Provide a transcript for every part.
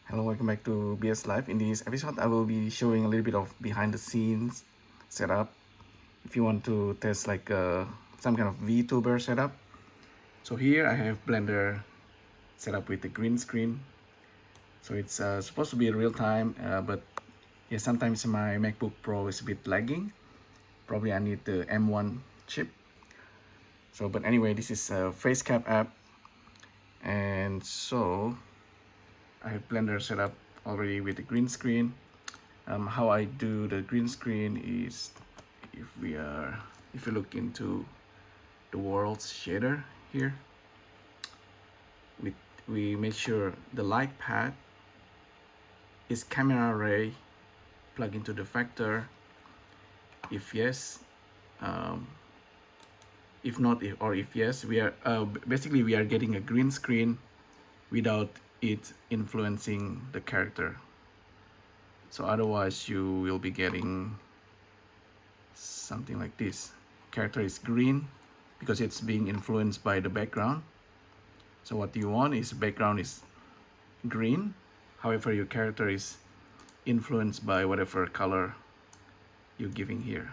Hello, welcome back to OBS Live. In this episode, I will be showing a little bit of behind the scenes setup. If you want to test like some kind of VTuber setup. So here I have Blender set up with the green screen. So it's supposed to be real time, but yeah, sometimes my MacBook Pro is a bit lagging. Probably I need the M1 chip. So, but anyway, this is a FaceCap app. And so I have Blender set up already with the green screen. How I do the green screen is if you look into the world's shader here, we make sure the light path is camera ray plug into the vector. If yes, if not, if yes, we are basically we are getting a green screen without it influencing the character. So otherwise you will be getting something like this. Character is green because it's being influenced by the background. So what you want is background is green, however your character is influenced by whatever color you're giving here.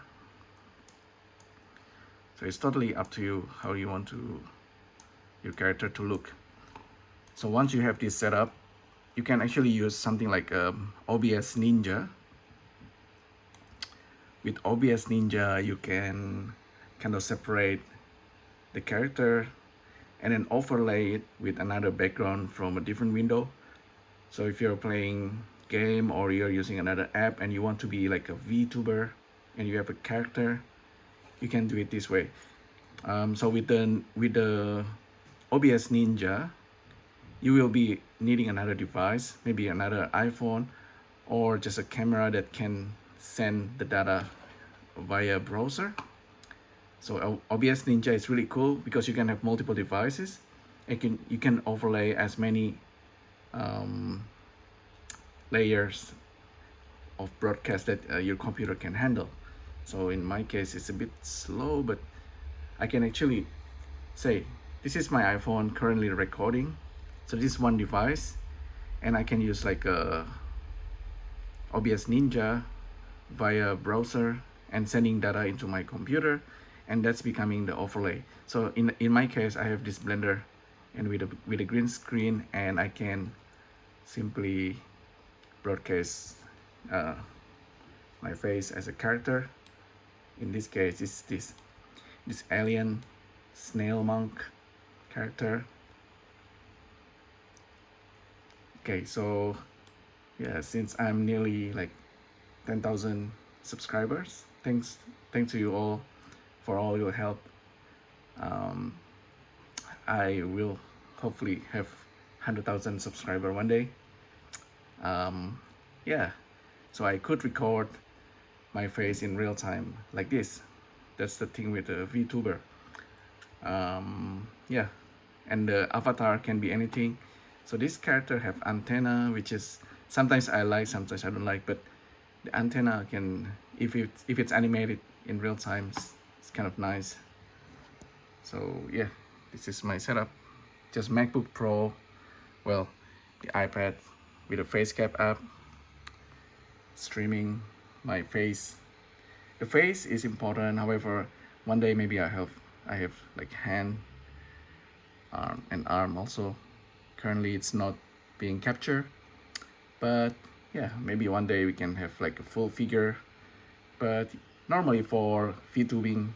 So it's totally up to you how you want your character to look. So once you have this set up, you can actually use something like OBS Ninja. With OBS Ninja, you can kind of separate the character and then overlay it with another background from a different window. So if you're playing game or you're using another app and you want to be like a VTuber and you have a character, you can do it this way. So with the OBS Ninja, you will be needing another device, maybe another iPhone or just a camera that can send the data via browser. So OBS Ninja is really cool because you can have multiple devices and you can overlay as many layers of broadcast that your computer can handle. So in my case, it's a bit slow, but I can actually say, this is my iPhone currently recording. So this is one device, and I can use like a OBS Ninja via browser and sending data into my computer, and that's becoming the overlay. So in my case, I have this Blender and with a green screen, and I can simply broadcast my face as a character. In this case, it's this alien Snail Monk character. Okay, so yeah, since I'm nearly like 10,000 subscribers, thanks to you all for all your help. I will hopefully have 100,000 subscribers one day. Yeah, so I could record my face in real time like this. That's the thing with a VTuber. Yeah, and the avatar can be anything. So this character have antenna, which is sometimes I like, sometimes I don't like, but the antenna can, if it's animated in real time, it's kind of nice. So yeah, this is my setup. Just MacBook Pro, well, the iPad with a FaceCap app, streaming my face. The face is important. However, one day maybe I have like hand, arm, and arm also. Currently, it's not being captured, but yeah, maybe one day we can have like a full figure. But normally for VTubing,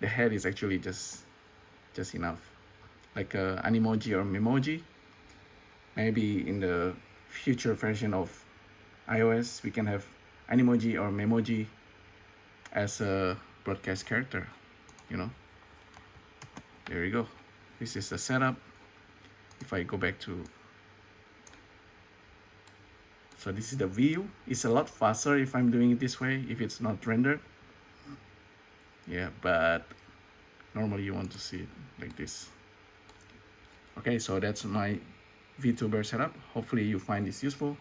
the head is actually just enough, like a Animoji or Memoji. Maybe in the future version of iOS, we can have Animoji or Memoji as a broadcast character, you know. There you go. This is the setup. If I go back to, so this is the view. It's a lot faster if I'm doing it this way, if it's not rendered. Yeah, but normally you want to see it like this. Okay, so that's my VTuber setup. Hopefully you find this useful.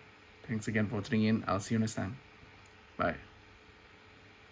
Thanks again for tuning in. I'll see you next time. Bye.